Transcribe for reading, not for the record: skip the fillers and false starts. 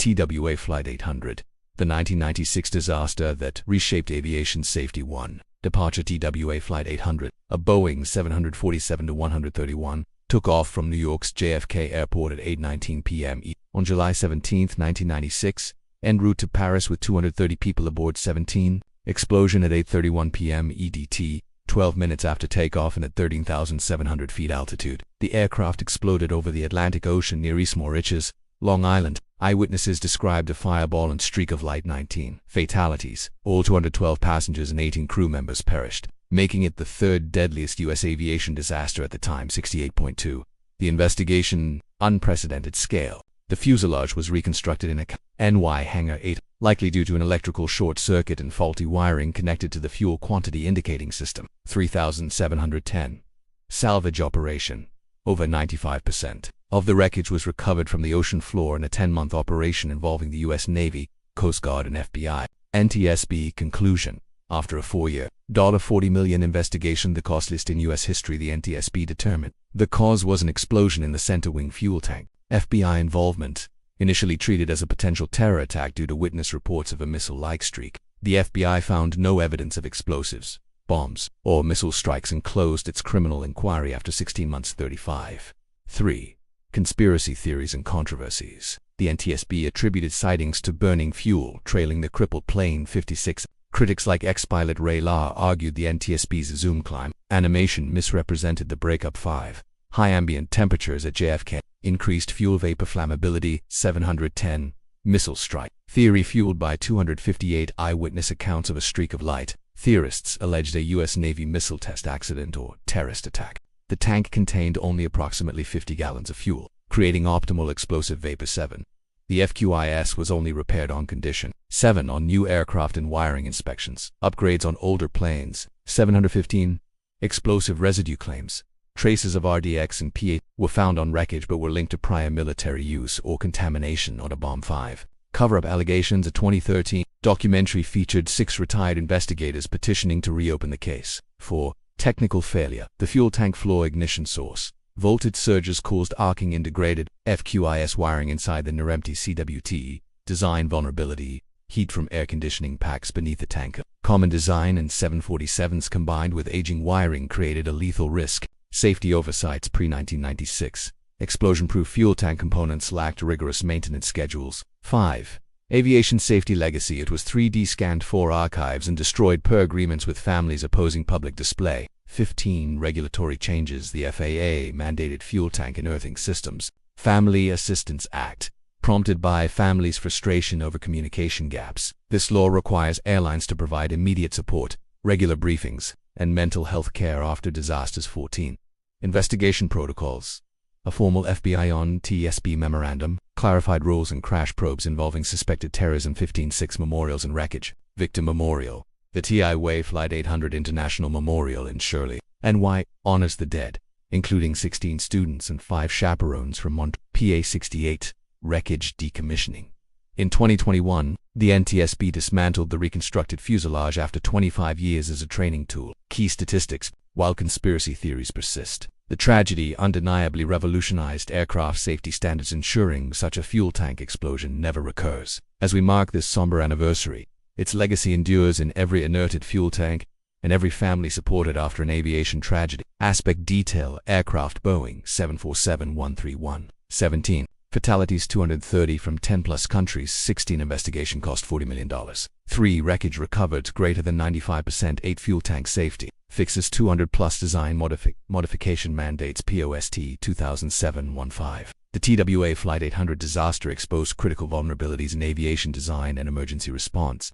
TWA Flight 800, the 1996 disaster that reshaped aviation safety. 1. Departure. TWA Flight 800, a Boeing 747-131, took off from New York's JFK Airport at 8:19 p.m. on July 17, 1996, en route to Paris with 230 people aboard. 17. Explosion at 8:31 p.m. EDT, 12 minutes after takeoff and at 13,700 feet altitude. The aircraft exploded over the Atlantic Ocean near East Moriches, Long Island. Eyewitnesses described a fireball and streak of light. 19. Fatalities. All 212 passengers and 18 crew members perished, making it the third deadliest U.S. aviation disaster at the time. 68.2. The investigation, unprecedented scale. The fuselage was reconstructed in a NY Hangar 8, likely due to an electrical short circuit and faulty wiring connected to the fuel quantity indicating system. 3,710. Salvage operation. Over 95% of the wreckage was recovered from the ocean floor in a 10-month operation involving the U.S. Navy, Coast Guard, and FBI. NTSB Conclusion. After a 4-year, $40 million investigation, the costliest in U.S. history, the NTSB determined the cause was an explosion in the center wing fuel tank. FBI involvement. Initially treated as a potential terror attack due to witness reports of a missile-like streak, the FBI found no evidence of explosives, bombs, or missile strikes and closed its criminal inquiry after 16 months. 35. 3. Conspiracy theories and controversies. The NTSB attributed sightings to burning fuel trailing the crippled plane. 56. Critics like ex-pilot Ray Lahr argued the NTSB's zoom climb animation misrepresented the breakup. 5. High ambient temperatures at JFK. Increased fuel vapor flammability. 710. Missile strike theory fueled by 258 eyewitness accounts of a streak of light. Theorists alleged a U.S. Navy missile test accident or terrorist attack. The tank contained only approximately 50 gallons of fuel, creating optimal explosive vapor. 7. The FQIS was only repaired on condition. 7. On new aircraft and wiring inspections. Upgrades on older planes. 715. Explosive residue claims. Traces of RDX and PA were found on wreckage but were linked to prior military use or contamination on a bomb. 5. Cover-up allegations. A 2013 documentary featured 6 retired investigators petitioning to reopen the case. 4. Technical failure. The fuel tank floor ignition source. Voltage surges caused arcing in degraded FQIS wiring inside the near-empty CWT. Design vulnerability. Heat from air conditioning packs beneath the tank. Common design and 747s combined with aging wiring created a lethal risk. Safety oversights. Pre-1996. Explosion-proof fuel tank components lacked rigorous maintenance schedules. 5. Aviation safety legacy. It was 3D scanned 4 archives and destroyed per agreements with families opposing public display. 15. Regulatory changes. The FAA mandated fuel tank and earthing systems. Family Assistance Act. Prompted by families' frustration over communication gaps, this law requires airlines to provide immediate support, regular briefings, and mental health care after disasters. 14. Investigation protocols. A formal FBI on TSB memorandum clarified rules and crash probes involving suspected terrorism. 15. 6 memorials and wreckage. Victim Memorial. The TWA Flight 800 International Memorial in Shirley, NY, honors the dead, including 16 students and 5 chaperones from PA 68. Wreckage decommissioning. In 2021, the NTSB dismantled the reconstructed fuselage after 25 years as a training tool. Key statistics. While conspiracy theories persist, the tragedy undeniably revolutionized aircraft safety standards, ensuring such a fuel tank explosion never recurs. As we mark this somber anniversary, its legacy endures in every inerted fuel tank and every family supported after an aviation tragedy. Aspect detail. Aircraft Boeing 747-131. 17. Fatalities 230 from 10-plus countries. 16. Investigation cost $40 million. 3. Wreckage recovered greater than 95%. 8. Fuel tank safety. Fixes 200-plus design modification mandates. POST 2007-15. The TWA Flight 800 disaster exposed critical vulnerabilities in aviation design and emergency response.